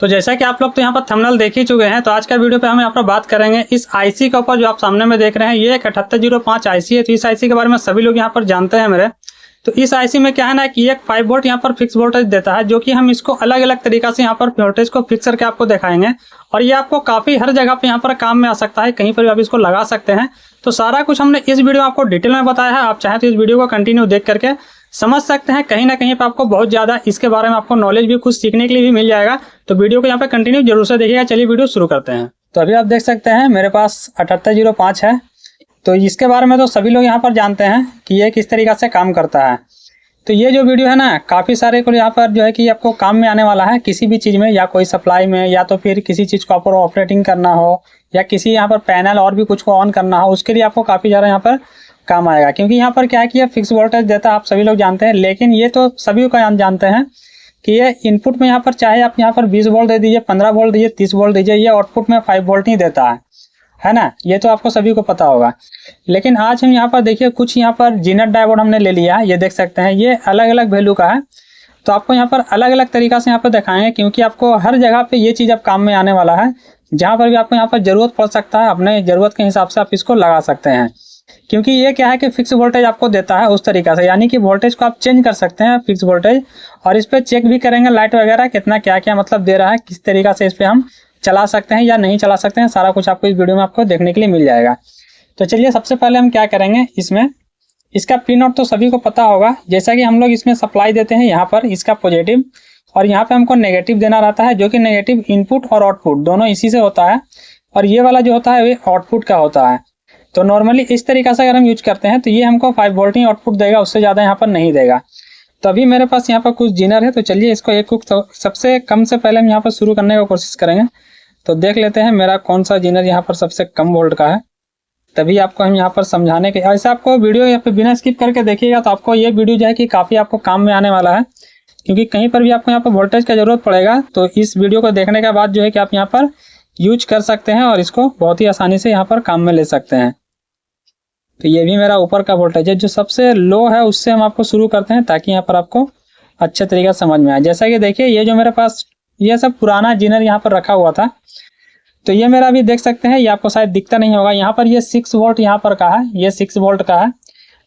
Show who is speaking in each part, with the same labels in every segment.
Speaker 1: तो जैसा कि आप लोग तो यहाँ पर थंबनेल देख ही चुके हैं, तो आज का वीडियो पे हम यहाँ पर बात करेंगे इस आईसी के ऊपर जो आप सामने में देख रहे हैं। ये एक 7805 आईसी है। तो इस आईसी के बारे में सभी लोग यहाँ पर जानते हैं मेरे। तो इस आईसी में क्या है ना कि एक 5 वोल्ट यहाँ पर फिक्स वोल्टेज देता है, जो कि हम इसको अलग अलग तरीका से यहाँ पर वोल्टेज को फिक्स करके आपको दिखाएंगे। और ये आपको काफ़ी हर जगह पे यहाँ पर काम में आ सकता है, कहीं पर भी आप इसको लगा सकते हैं। तो सारा कुछ हमने इस वीडियो में आपको डिटेल में बताया है। आप चाहें तो इस वीडियो को कंटिन्यू देख करके समझ सकते हैं। कहीं ना कहीं पर आपको बहुत ज़्यादा इसके बारे में आपको नॉलेज भी कुछ सीखने के लिए भी मिल जाएगा। तो वीडियो को यहाँ पे कंटिन्यू जरूर से देखिएगा। चलिए वीडियो शुरू करते हैं। तो अभी आप देख सकते हैं मेरे पास 7805 है। तो इसके बारे में तो सभी लोग यहाँ पर जानते हैं कि ये किस तरीक़ा से काम करता है। तो ये जो वीडियो है ना, काफ़ी सारे को यहाँ पर जो है कि आपको काम में आने वाला है किसी भी चीज़ में, या कोई सप्लाई में, या तो फिर किसी चीज़ को आपको ऑपरेटिंग करना हो, या किसी यहाँ पर पैनल और भी कुछ को ऑन करना हो, उसके लिए आपको काफ़ी ज़्यादा यहाँ पर काम आएगा। क्योंकि यहाँ पर क्या है कि ये फिक्स वोल्टेज देता है, आप सभी लोग जानते हैं। लेकिन ये तो सभी को जानते हैं कि ये इनपुट में यहाँ पर चाहे आप यहाँ पर 20 वोल्ट दे दीजिए, 15 वोल्ट दीजिए, 30 वोल्ट दीजिए, ये आउटपुट में 5 वोल्ट नहीं देता है ना। ये तो आपको सभी को पता होगा। लेकिन आज हम यहाँ पर देखिए कुछ यहाँ पर जीनत डायोड हमने ले लिया है। ये देख सकते हैं, ये अलग अलग वैल्यू का है। तो आपको यहाँ पर अलग अलग तरीका से यहाँ पर दिखाएंगे, क्योंकि आपको हर जगह पे ये चीज़ अब काम में आने वाला है। जहाँ पर भी आपको यहाँ पर ज़रूरत पड़ सकता है, अपने ज़रूरत के हिसाब से आप इसको लगा सकते हैं। क्योंकि ये क्या है कि फिक्स वोल्टेज आपको देता है उस तरीका से, यानी कि वोल्टेज को आप चेंज कर सकते हैं फिक्स वोल्टेज। और इस पर चेक भी करेंगे लाइट वगैरह कितना क्या क्या मतलब दे रहा है, किस तरीका से इस पर हम चला सकते हैं या नहीं चला सकते हैं। सारा कुछ आपको इस वीडियो में आपको देखने के लिए मिल जाएगा। तो चलिए सबसे पहले हम क्या करेंगे, इसमें इसका पिन आउट तो सभी को पता होगा। जैसा कि हम लोग इसमें सप्लाई देते हैं यहाँ पर इसका पॉजिटिव, और यहाँ पे हमको नेगेटिव देना रहता है, जो कि नेगेटिव इनपुट और आउटपुट दोनों इसी से होता है। और ये वाला जो होता है वो आउटपुट का होता है। तो नॉर्मली इस तरीका से अगर हम यूज करते हैं तो ये हमको 5 वोल्ट ही आउटपुट देगा, उससे ज़्यादा यहाँ पर नहीं देगा। तो अभी मेरे पास यहाँ पर कुछ जीनर है। तो चलिए इसको एक सबसे कम से पहले हम यहाँ पर शुरू करने की कोशिश करेंगे। तो देख लेते हैं मेरा कौन सा जीनर यहाँ पर सबसे कम वोल्ट का है, तभी आपको हम यहाँ पर समझाने के। ऐसे आपको वीडियो यहाँ पे बिना स्किप करके देखिएगा तो आपको ये वीडियो जो है कि काफ़ी आपको काम में आने वाला है। क्योंकि कहीं पर भी आपको यहाँ पर वोल्टेज का ज़रूरत पड़ेगा तो इस वीडियो को देखने के बाद जो है कि आप यहाँ पर यूज कर सकते हैं और इसको बहुत ही आसानी से यहाँ पर काम में ले सकते हैं। तो ये भी मेरा ऊपर का वोल्टेज है, जो सबसे लो है उससे हम आपको शुरू करते हैं, ताकि यहाँ पर आपको अच्छे तरीके से समझ में आए। जैसा कि देखिए ये जो मेरे पास ये सब पुराना जीनर यहाँ पर रखा हुआ था। तो ये मेरा अभी देख सकते हैं, ये आपको शायद दिखता नहीं होगा, यहाँ पर ये 6 वोल्ट यहाँ पर का है, ये 6 वोल्ट का है।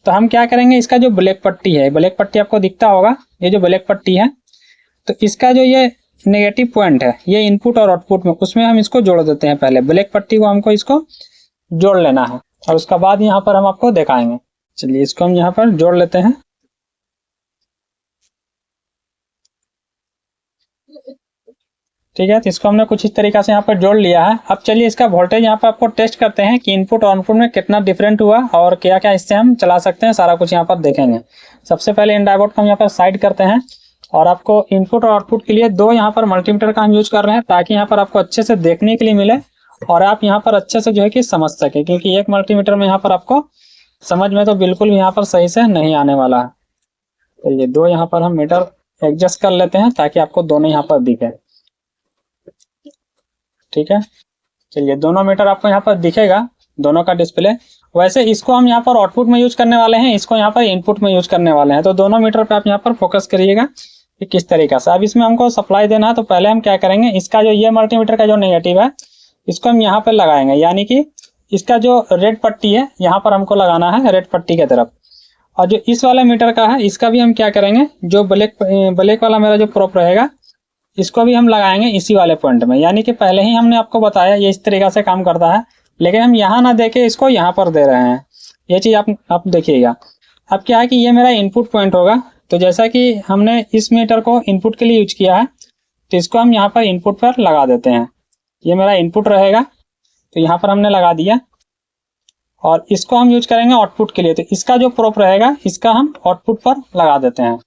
Speaker 1: तो हम क्या करेंगे, इसका जो ब्लैक पट्टी है, ब्लैक पट्टी आपको दिखता होगा, ये जो ब्लैक पट्टी है, तो इसका जो ये नेगेटिव पॉइंट है, ये इनपुट और आउटपुट में, उसमें हम इसको जोड़ देते हैं। पहले ब्लैक पट्टी को हमको इसको जोड़ लेना है और उसके बाद यहाँ पर हम आपको दिखाएंगे। चलिए इसको हम यहाँ पर जोड़ लेते हैं। ठीक है, तो इसको हमने कुछ इस तरीके से यहाँ पर जोड़ लिया है। अब चलिए इसका वोल्टेज यहाँ पर आपको टेस्ट करते हैं कि इनपुट और आउटपुट में कितना डिफरेंट हुआ और क्या क्या इससे हम चला सकते हैं, सारा कुछ यहाँ पर देखेंगे। सबसे पहले इन डायोड को हम यहाँ पर साइड करते हैं और आपको इनपुट और आउटपुट के लिए 2 यहाँ पर मल्टीमीटर का हम यूज कर रहे हैं, ताकि यहाँ पर आपको अच्छे से देखने के लिए मिले और आप यहाँ पर अच्छे से जो है कि समझ सके। क्योंकि एक मल्टीमीटर में यहाँ पर आपको समझ में तो बिल्कुल भी यहाँ पर सही से नहीं आने वाला है। तो ये 2 यहाँ पर हम मीटर एडजस्ट कर लेते हैं ताकि आपको दोनों यहाँ पर दिखे। ठीक है, चलिए दोनों मीटर आपको यहाँ पर दिखेगा, दोनों का डिस्प्ले। वैसे इसको हम यहाँ पर आउटपुट में यूज करने वाले हैं, इसको यहाँ पर इनपुट में यूज करने वाले हैं। तो दोनों मीटर पे आप यहाँ पर फोकस करिएगा कि किस तरीका से। अब इसमें हमको सप्लाई देना है, तो पहले हम क्या करेंगे, इसका जो ये मल्टीमीटर का जो नेगेटिव है इसको हम यहाँ पर लगाएंगे, यानी कि इसका जो रेड पट्टी है यहाँ पर हमको लगाना है, रेड पट्टी की तरफ। और जो इस वाले मीटर का है इसका भी हम क्या करेंगे, जो ब्लैक वाला मेरा जो प्रोप रहेगा इसको भी हम लगाएंगे इसी वाले पॉइंट में। यानी कि पहले ही हमने आपको बताया ये इस तरीका से काम करता है, लेकिन हम यहाँ ना देके इसको यहाँ पर दे रहे हैं। ये चीज़ आप देखिएगा। अब क्या है कि ये मेरा इनपुट पॉइंट होगा। तो जैसा कि हमने इस मीटर को इनपुट के लिए यूज किया है, तो इसको हम यहाँ पर इनपुट पर लगा देते हैं। ये मेरा इनपुट रहेगा, तो यहाँ पर हमने लगा दिया। और इसको हम यूज करेंगे आउटपुट के लिए, तो इसका जो प्रोप रहेगा इसका हम आउटपुट पर लगा देते हैं।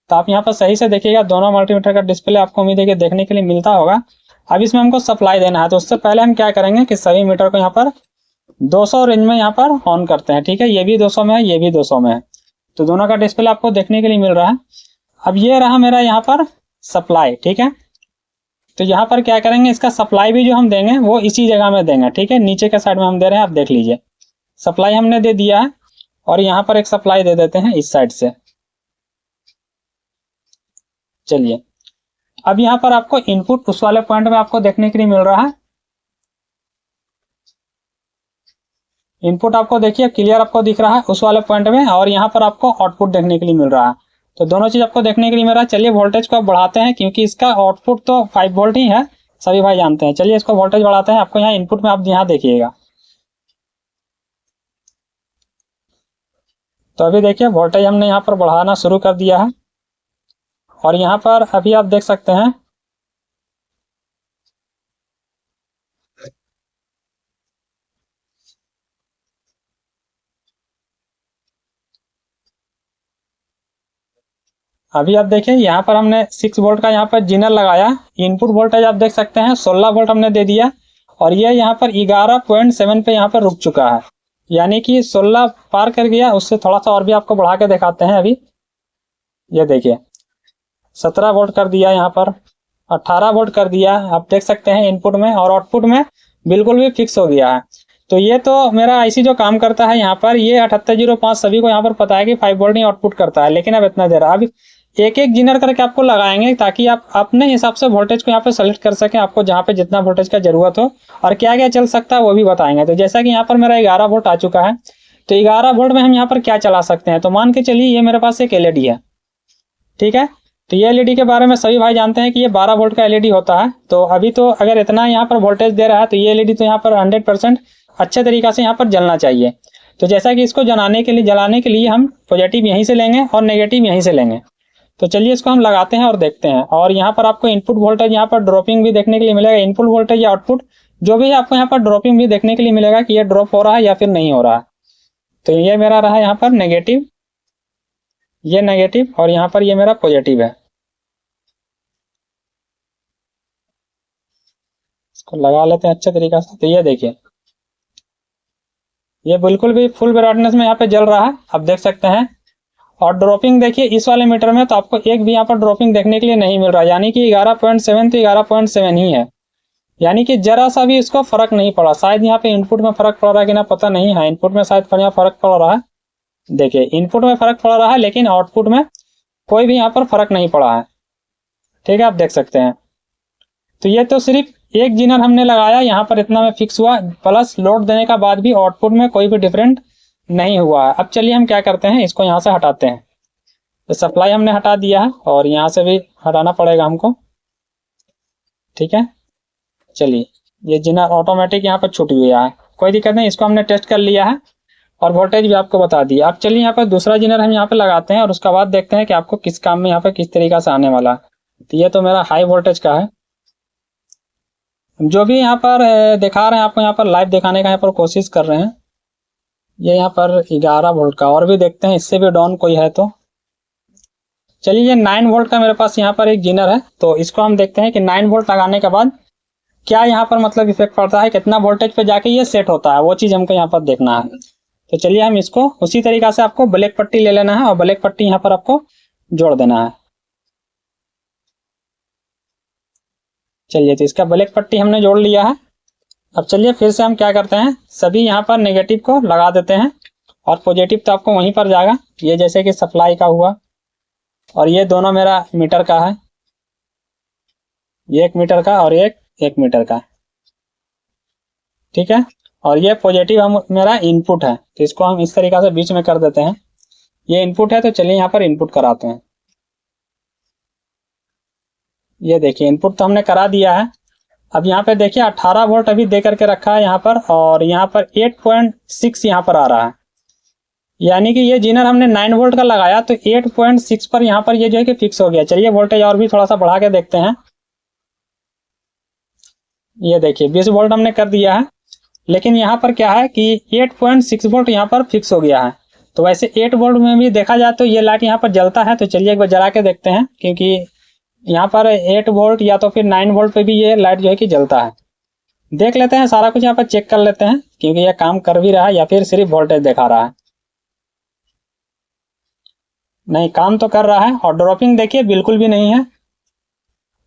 Speaker 1: तो आप यहाँ पर सही से देखिएगा, दोनों मल्टीमीटर का डिस्प्ले आपको उम्मीद है कि देखने के लिए मिलता होगा। अब इसमें हमको सप्लाई देना है, तो उससे पहले हम क्या करेंगे कि सभी मीटर को यहाँ पर 200 रेंज में यहाँ पर ऑन करते हैं। ठीक है, ये भी 200 में है, ये भी 200 में है। तो दोनों का डिस्प्ले आपको देखने के लिए मिल रहा है। अब ये रहा मेरा यहाँ पर सप्लाई। ठीक है, तो यहाँ पर क्या करेंगे, इसका सप्लाई भी जो हम देंगे वो इसी जगह में देंगे। ठीक है, नीचे के साइड में हम दे रहे हैं, आप देख लीजिए। सप्लाई हमने दे दिया है और यहाँ पर एक सप्लाई दे देते हैं इस साइड से। चलिए अब यहाँ पर आपको इनपुट उस वाले पॉइंट में आपको देखने के लिए मिल रहा है। इनपुट आपको देखिए क्लियर आपको दिख रहा है उस वाले पॉइंट में, और यहाँ पर आपको आउटपुट देखने के लिए मिल रहा है। तो दोनों चीज आपको देखने के लिए मिल रहा है। चलिए वोल्टेज को आप बढ़ाते हैं, क्योंकि इसका आउटपुट तो 5 वोल्ट ही है, सभी भाई जानते हैं। चलिए इसको वोल्टेज बढ़ाते हैं। आपको यहाँ इनपुट में आप यहाँ देखिएगा, तो अभी देखिए वोल्टेज हमने यहाँ पर बढ़ाना शुरू कर दिया है, और यहाँ पर अभी आप देख सकते हैं अभी आप देखिए यहाँ पर हमने 6 वोल्ट का यहाँ पर जीनर लगाया। इनपुट वोल्टेज आप देख सकते हैं 16 वोल्ट हमने दे दिया, और ये यहाँ पर 11.7 पे यहाँ पर रुक चुका है, यानी कि 16 पार कर गया। उससे थोड़ा सा और भी आपको बढ़ा के दिखाते हैं। अभी ये देखिए 17 वोल्ट कर दिया, यहाँ पर 18 वोल्ट कर दिया, आप देख सकते हैं इनपुट में, और आउटपुट में बिल्कुल भी फिक्स हो गया है। तो ये तो मेरा आईसी जो काम करता है यहाँ पर, ये 7805 सभी को यहाँ पर पता है कि 5 वोल्ट ही आउटपुट करता है, लेकिन अब इतना दे रहा है। अब एक एक जीनर करके आपको लगाएंगे, ताकि आप अपने हिसाब से वोल्टेज को यहाँ पे सेलेक्ट कर सकें, आपको जहाँ पे जितना वोल्टेज का जरूरत हो, और क्या क्या चल सकता है वो भी बताएंगे। तो जैसा कि यहाँ पर मेरा 11 वोल्ट आ चुका है, तो 11 वोल्ट में हम यहाँ पर क्या चला सकते हैं। तो मान के चलिए ये मेरे पास एक एलईडी है, ठीक है। तो ये एलईडी के बारे में सभी भाई जानते हैं कि ये 12 वोल्ट का एलईडी होता है। तो अभी तो अगर इतना यहाँ पर वोल्टेज दे रहा है, तो ये एलईडी तो यहाँ पर 100% अच्छे तरीका से यहाँ पर जलना चाहिए। तो जैसा कि इसको जलाने के लिए हम पॉजिटिव यहीं से लेंगे और नेगेटिव यहीं से लेंगे। तो चलिए इसको हम लगाते हैं और देखते हैं। और यहाँ पर आपको इनपुट वोल्टेज यहाँ पर ड्रॉपिंग भी देखने के लिए मिलेगा। इनपुट वोल्टेज या आउटपुट जो भी है, आपको यहाँ पर ड्रॉपिंग भी देखने के लिए मिलेगा कि ये ड्रॉप हो रहा है या फिर नहीं हो रहा है। तो ये मेरा रहा यहाँ पर नेगेटिव, ये नेगेटिव, और यहाँ पर ये मेरा पॉजिटिव है। इसको लगा लेते हैं अच्छे तरीका से। तो ये देखिए ये बिल्कुल भी फुल ब्राइटनेस में यहाँ पे जल रहा है, आप देख सकते हैं। और ड्रॉपिंग देखिए इस वाले मीटर में तो आपको एक भी यहाँ पर ड्रॉपिंग देखने के लिए नहीं मिल रहा, यानी कि 11.7 तो 11.7 ही है, यानी कि जरा सा भी इसको फर्क नहीं पड़ा। शायद यहाँ पे इनपुट में फर्क पड़ रहा है कि ना, पता नहीं है। इनपुट में शायद यहाँ फर्क पड़ रहा है, देखिए इनपुट में फर्क पड़ रहा है, लेकिन आउटपुट में कोई भी यहाँ पर फर्क नहीं पड़ा है, ठीक है, आप देख सकते हैं। तो ये तो सिर्फ एक जीनर हमने लगाया, यहाँ पर इतना में फिक्स हुआ, प्लस लोड देने का बाद भी आउटपुट में कोई भी डिफरेंट नहीं हुआ है। अब चलिए हम क्या करते हैं, इसको यहाँ से हटाते हैं। तो सप्लाई हमने हटा दिया है, और यहाँ से भी हटाना पड़ेगा हमको, ठीक है। चलिए ये जीनर ऑटोमेटिक यहाँ पर छूट गया है, कोई दिक्कत नहीं। इसको हमने टेस्ट कर लिया है और वोल्टेज भी आपको बता दिया। अब चलिए यहाँ पर दूसरा जीनर हम यहाँ पे लगाते हैं, और उसका बाद देखते हैं कि आपको किस काम में यहाँ पर किस तरीका से आने वाला है। तो ये तो मेरा हाई वोल्टेज का है, जो भी यहाँ पर दिखा रहे हैं आपको, यहाँ पर लाइव दिखाने का यहाँ पर कोशिश कर रहे हैं। ये यहाँ पर 11 वोल्ट का, और भी देखते हैं इससे भी डाउन कोई है तो। चलिए ये 9 वोल्ट का मेरे पास यहाँ पर एक जीनर है, तो इसको हम देखते हैं कि 9 वोल्ट लगाने के बाद क्या यहाँ पर मतलब इफेक्ट पड़ता है, कितना वोल्टेज पे जाके ये सेट होता है, वो चीज़ हमको यहाँ पर देखना है। तो चलिए हम इसको उसी तरीका से आपको ब्लैक पट्टी ले लेना है, और ब्लैक पट्टी यहाँ पर आपको जोड़ देना है। चलिए तो इसका ब्लैक पट्टी हमने जोड़ लिया है। अब चलिए फिर से हम क्या करते हैं, सभी यहाँ पर नेगेटिव को लगा देते हैं, और पॉजिटिव तो आपको वहीं पर जाएगा। ये जैसे कि सप्लाई का हुआ, और ये दोनों मेरा मीटर का है, ये 1 मीटर का और एक 1 मीटर का, ठीक है। और ये पॉजिटिव हम मेरा इनपुट है, तो इसको हम इस तरीका से बीच में कर देते हैं। ये इनपुट है, तो चलिए यहाँ पर इनपुट कराते हैं। ये देखिए इनपुट तो हमने करा दिया है। अब यहाँ पे देखिए 18 वोल्ट अभी दे करके रखा है यहाँ पर, और यहाँ पर 8.6 यहाँ पर आ रहा है, यानी कि ये जीनर हमने 9 वोल्ट का लगाया, तो 8.6 पर यहाँ पर ये जो है कि फिक्स हो गया। चलिए वोल्टेज और भी थोड़ा सा बढ़ा के देखते हैं। ये देखिए 20 वोल्ट हमने कर दिया है, लेकिन यहाँ पर क्या है कि 8.6 वोल्ट यहाँ पर फिक्स हो गया है। तो वैसे 8 वोल्ट में भी देखा जाए तो ये लाइट यहाँ पर जलता है। तो चलिए एक बार जला के देखते हैं, क्योंकि यहाँ पर 8 वोल्ट या तो फिर 9 वोल्ट पे भी ये लाइट जो है कि जलता है। देख लेते हैं, सारा कुछ यहाँ पर चेक कर लेते हैं, क्योंकि ये काम कर भी रहा है या फिर सिर्फ वोल्टेज दिखा रहा है। नहीं, काम तो कर रहा है। और ड्रॉपिंग देखिए बिल्कुल भी नहीं है,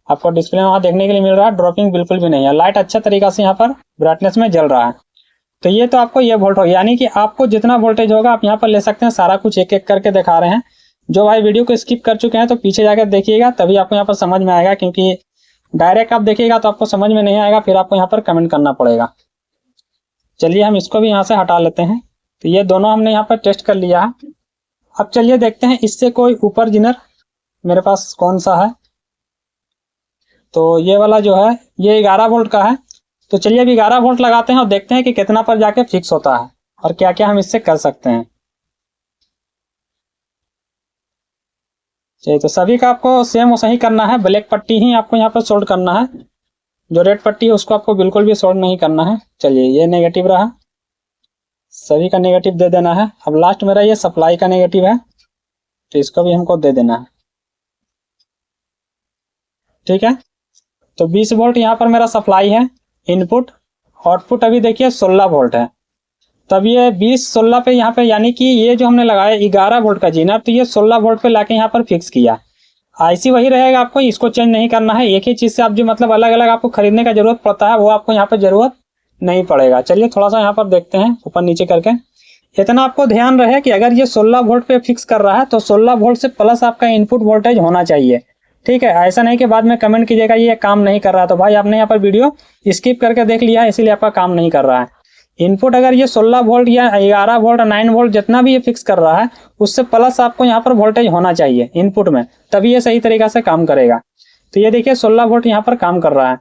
Speaker 1: आपको डिस्प्ले में वहाँ देखने के लिए मिल रहा है, ड्रॉपिंग बिल्कुल भी नहीं है। लाइट अच्छा तरीका से यहाँ पर ब्राइटनेस में जल रहा है। तो ये तो आपको ये वोल्ट हो, यानी कि आपको जितना वोल्टेज होगा आप यहाँ पर ले सकते हैं। सारा कुछ एक एक करके दिखा रहे हैं, जो भाई वीडियो को स्किप कर चुके हैं तो पीछे जाकर देखिएगा, तभी आपको यहाँ पर समझ में आएगा, क्योंकि डायरेक्ट आप देखिएगा तो आपको समझ में नहीं आएगा, फिर आपको यहाँ पर कमेंट करना पड़ेगा। चलिए हम इसको भी यहाँ से हटा लेते हैं। तो ये दोनों हमने यहाँ पर टेस्ट कर लिया है। अब चलिए देखते हैं इससे कोई ऊपर जिनर मेरे पास कौन सा है। तो ये वाला जो है ये 11 वोल्ट का है। तो चलिए अभी 11 वोल्ट लगाते हैं और देखते हैं कि कितना पर जाके फिक्स होता है और क्या क्या हम इससे कर सकते हैं। चलिए, तो सभी का आपको सेम वैसा ही करना है, ब्लैक पट्टी ही आपको यहाँ पर सोल्ड करना है। जो रेड पट्टी है उसको आपको बिल्कुल भी सोल्ड नहीं करना है। चलिए ये नेगेटिव रहा, सभी का नेगेटिव दे देना है। अब लास्ट मेरा ये सप्लाई का नेगेटिव है, तो इसको भी हमको दे देना है। ठीक है, तो 20 वोल्ट यहाँ पर मेरा सप्लाई है इनपुट। आउटपुट अभी देखिए 16 वोल्ट है। तब ये 20-16 पे यहाँ पे, यानी कि ये जो हमने लगाया 11 वोल्ट का जीनर, तो ये 16 वोल्ट पे लाके यहाँ पर फिक्स किया। आईसी वही रहेगा, आपको इसको चेंज नहीं करना है। एक ही चीज़ से आप जो मतलब अलग अलग आपको खरीदने का जरूरत पड़ता है, वो आपको यहाँ पर जरूरत नहीं पड़ेगा। चलिए थोड़ा सा यहाँ पर देखते हैं ऊपर नीचे करके। इतना आपको ध्यान रहे कि अगर ये 16 वोल्ट पे फिक्स कर रहा है तो 16 वोल्ट से प्लस आपका इनपुट वोल्टेज होना चाहिए। ठीक है, ऐसा नहीं कि बाद में कमेंट कीजिएगा ये काम नहीं कर रहा है। तो भाई आपने यहाँ पर वीडियो स्किप करके देख लिया है, इसीलिए आपका काम नहीं कर रहा है। इनपुट अगर ये 16 वोल्ट या 11 वोल्ट 9 वोल्ट जितना भी ये फिक्स कर रहा है, उससे प्लस आपको यहाँ पर वोल्टेज होना चाहिए इनपुट में, तभी ये सही तरीका से काम करेगा। तो ये देखिए 16 वोल्ट यहाँ पर काम कर रहा है।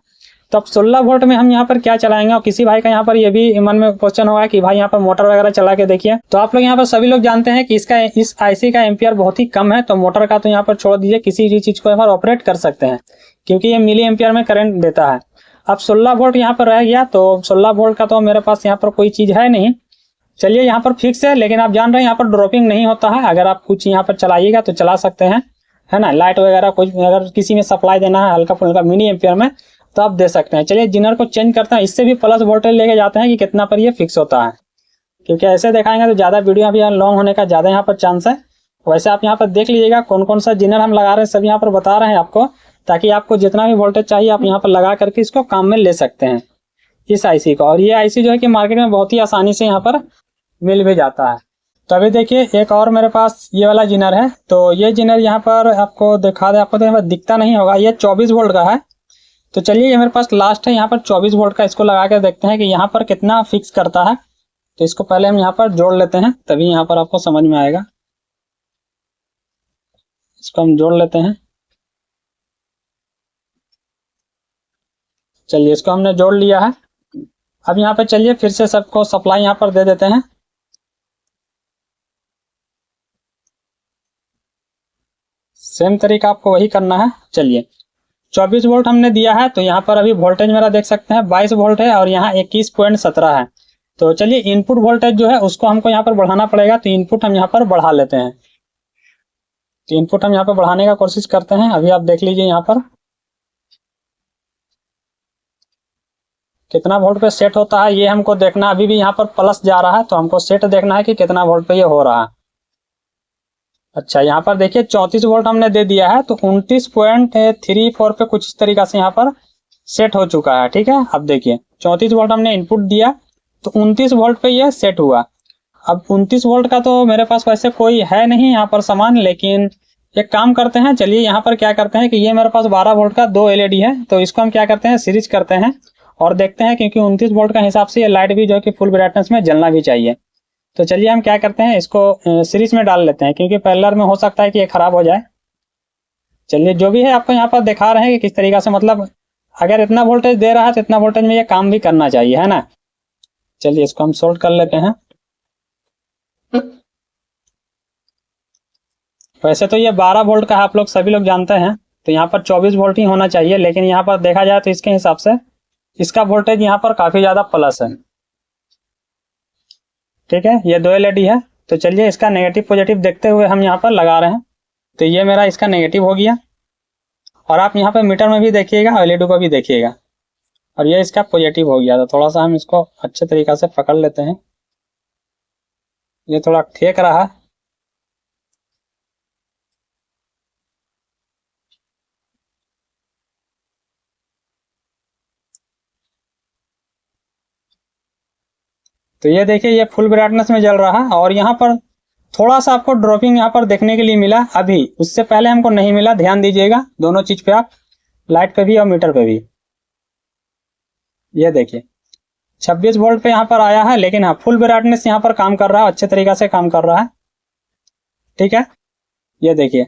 Speaker 1: तो अब 16 वोल्ट में हम यहाँ पर क्या चलाएंगे, और किसी भाई का यहाँ पर ये भी मन में क्वेश्चन होगा कि भाई यहाँ पर मोटर वगैरह चला के देखिए। तो आप लोग यहाँ पर सभी लोग जानते हैं कि इसका इस आईसी का एम्पियर बहुत ही कम है, तो मोटर का तो यहाँ पर छोड़ दीजिए, किसी भी चीज को यहाँ पर ऑपरेट कर सकते हैं, क्योंकि ये मिली एम्पियर में करंट देता है। अब 16 वोल्ट यहाँ पर रह गया, तो 16 वोल्ट का तो मेरे पास यहाँ पर कोई चीज है नहीं। चलिए यहाँ पर फिक्स है, लेकिन आप जान रहे हैं यहाँ पर ड्रॉपिंग नहीं होता है। अगर आप कुछ यहाँ पर चलाइएगा तो चला सकते हैं, है ना, लाइट वगैरह कुछ अगर किसी में सप्लाई देना है हल्का फुल्का मिनी एम्पियर में, तो आप दे सकते हैं। चलिए जिनर को चेंज करते हैं, इससे भी प्लस वोल्टेज लेके जाते हैं कि कितना पर ये फिक्स होता है, क्योंकि ऐसे दिखाएंगे तो ज़्यादा वीडियो अभी लॉन्ग होने का ज़्यादा यहाँ पर चांस है। वैसे आप यहाँ पर देख लीजिएगा कौन कौन सा जिनर हम लगा रहे हैं, सब यहाँ पर बता रहे हैं आपको, ताकि आपको जितना भी वोल्टेज चाहिए आप यहाँ पर लगा करके इसको काम में ले सकते हैं इस आईसी को। और ये आईसी जो है कि मार्केट में बहुत ही आसानी से यहाँ पर मिल भी जाता है। तो अभी देखिए एक और मेरे पास ये वाला जिनर है। तो ये जिनर यहाँ पर आपको दिखा दे, आपको तो यहाँ पर दिखता नहीं होगा, ये 24 वोल्ट का है। तो चलिए ये मेरे पास लास्ट है यहाँ पर 24 वोल्ट का, इसको लगा कर देखते हैं कि यहाँ पर कितना फिक्स करता है। तो इसको पहले हम यहाँ पर जोड़ लेते हैं, तभी यहाँ पर आपको समझ में आएगा। इसको हम जोड़ लेते हैं। चलिए इसको हमने जोड़ लिया है। अब यहाँ पे चलिए फिर से सबको सप्लाई यहाँ पर दे देते हैं। सेम तरीका आपको वही करना है। चलिए 24 वोल्ट हमने दिया है, तो यहाँ पर अभी वोल्टेज मेरा देख सकते हैं 22 वोल्ट है और यहाँ 21.17 है। तो चलिए इनपुट वोल्टेज जो है उसको हमको यहाँ पर बढ़ाना पड़ेगा, तो इनपुट हम यहाँ पर बढ़ा लेते हैं। तो इनपुट हम यहाँ पर बढ़ाने का कोशिश करते हैं। अभी आप देख लीजिए यहाँ पर कितना वोल्ट पे सेट होता है, ये हमको देखना। अभी भी यहाँ पर प्लस जा रहा है, तो हमको सेट देखना है कि कितना वोल्ट पे ये हो रहा है। अच्छा यहाँ पर देखिए 34 वोल्ट हमने दे दिया है, तो 29.34 पे कुछ इस तरीका से यहाँ पर सेट हो चुका है। ठीक है, अब देखिए 34 वोल्ट हमने इनपुट दिया, तो 29 वोल्ट पे ये सेट हुआ। अब 29 वोल्ट का तो मेरे पास वैसे कोई है नहीं यहाँ पर सामान, लेकिन एक काम करते हैं। चलिए यहाँ पर क्या करते हैं कि ये मेरे पास 12 वोल्ट का 2 एलईडी है, तो इसको हम क्या करते हैं सीरीज करते हैं और देखते हैं, क्योंकि 29 वोल्ट का हिसाब से ये लाइट भी जो है कि फुल ब्राइटनेस में जलना भी चाहिए। तो चलिए हम क्या करते हैं, इसको सीरीज में डाल लेते हैं, क्योंकि पैरेलल में हो सकता है कि ये खराब हो जाए। चलिए जो भी है आपको यहाँ पर दिखा रहे हैं कि किस तरीका से, मतलब अगर इतना वोल्टेज दे रहा है तो इतना वोल्टेज में ये काम भी करना चाहिए, है ना। चलिए इसको हम सोल्व कर लेते हैं। वैसे तो ये 12 वोल्ट का है, आप लोग सभी लोग जानते हैं, तो यहाँ पर 24 वोल्ट ही होना चाहिए, लेकिन यहाँ पर देखा जाए तो इसके हिसाब से इसका वोल्टेज यहाँ पर काफी ज्यादा प्लस है। ठीक है, ये 2 एलईडी है। तो चलिए इसका नेगेटिव पॉजिटिव देखते हुए हम यहाँ पर लगा रहे हैं। तो ये मेरा इसका नेगेटिव हो गया, और आप यहाँ पर मीटर में भी देखिएगा, एलईडी को भी देखिएगा, और ये इसका पॉजिटिव हो गया। तो थोड़ा सा हम इसको अच्छे तरीका से पकड़ लेते हैं, ये थोड़ा ठेक रहा है। तो ये देखिए ये फुल ब्राइटनेस में जल रहा है, और यहाँ पर थोड़ा सा आपको ड्रॉपिंग यहाँ पर देखने के लिए मिला अभी, उससे पहले हमको नहीं मिला। ध्यान दीजिएगा दोनों चीज पे, आप लाइट पे भी और मीटर पे भी। ये देखिए 26 वोल्ट पे यहाँ पर आया है, लेकिन हाँ फुल ब्राइटनेस यहाँ पर काम कर रहा है, अच्छे तरीके से काम कर रहा है। ठीक है, ये देखिए,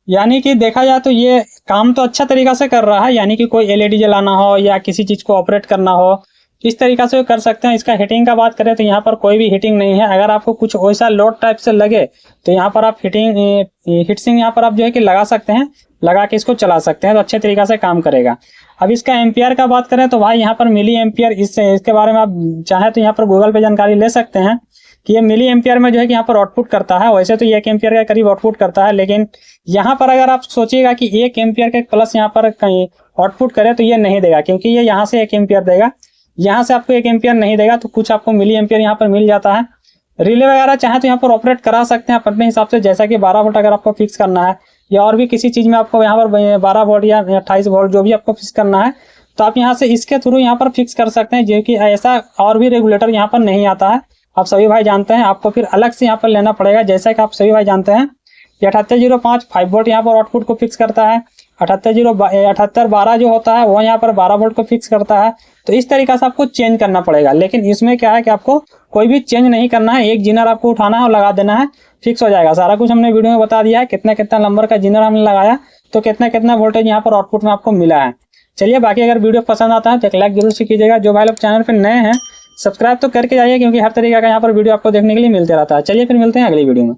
Speaker 1: यानी कि देखा जाए तो ये काम तो अच्छा तरीका से कर रहा है, यानी कि कोई एलईडी जलाना हो या किसी चीज को ऑपरेट करना हो इस तरीका से कर सकते हैं। इसका हीटिंग का बात करें तो यहाँ पर कोई भी हीटिंग नहीं है। अगर आपको कुछ वैसा लोड टाइप से लगे तो यहाँ पर आप हीटसिंग यहाँ पर आप जो है कि लगा सकते हैं, लगा के इसको चला सकते हैं तो अच्छे तरीका से काम करेगा। अब इसका एम्पियर का बात करें तो भाई यहाँ पर मिली एम्पियर, इसके बारे में आप चाहे तो यहाँ पर गूगल पे जानकारी ले सकते हैं कि ये मिली एम्पियर में जो है कि यहाँ पर आउटपुट करता है। वैसे तो 1 एम्पियर के करीब आउटपुट करता है, लेकिन यहाँ पर अगर आप सोचिएगा कि 1 एम्पियर के प्लस यहाँ पर कहीं आउटपुट करे तो ये नहीं देगा, क्योंकि ये यहाँ से 1 एम्पियर देगा, यहाँ से आपको 1 एम्पियर नहीं देगा। तो कुछ आपको मिली एम्पियर यहाँ पर मिल जाता है। रिले वगैरह चाहे तो यहाँ पर ऑपरेट करा सकते हैं अपने हिसाब से, जैसा कि 12 वोल्ट अगर आपको फिक्स करना है या और भी किसी चीज में आपको यहाँ पर 12 वोल्ट या 28 वोल्ट जो भी आपको फिक्स करना है तो आप यहाँ से इसके थ्रू यहाँ पर फिक्स कर सकते हैं। जो कि ऐसा और भी रेगुलेटर यहाँ पर नहीं आता है, आप सभी भाई जानते हैं। आपको फिर अलग से यहाँ पर लेना पड़ेगा, जैसा कि आप सभी भाई जानते हैं 7805 5 वोल्ट यहाँ पर आउटपुट को फिक्स करता है। 7812 जो होता है वो यहाँ पर 12 वोल्ट को फिक्स करता है। तो इस तरीका से आपको चेंज करना पड़ेगा, लेकिन इसमें क्या है कि आपको कोई भी चेंज नहीं करना है। एक जीनर आपको उठाना है और लगा देना है, फिक्स हो जाएगा। सारा कुछ हमने वीडियो में बता दिया है, कितना कितना नंबर का जीनर हमने लगाया तो कितना कितना वोल्टेज यहाँ पर आउटपुट में आपको मिला है। चलिए, बाकी अगर वीडियो पसंद आता है तो एक लाइक जरूर से कीजिएगा। जो भाई लोग चैनल पर नए हैं सब्सक्राइब तो करके जाइए, क्योंकि हर तरीके का यहाँ पर वीडियो आपको देखने के लिए मिलते रहता है। चलिए फिर मिलते हैं अगली वीडियो में।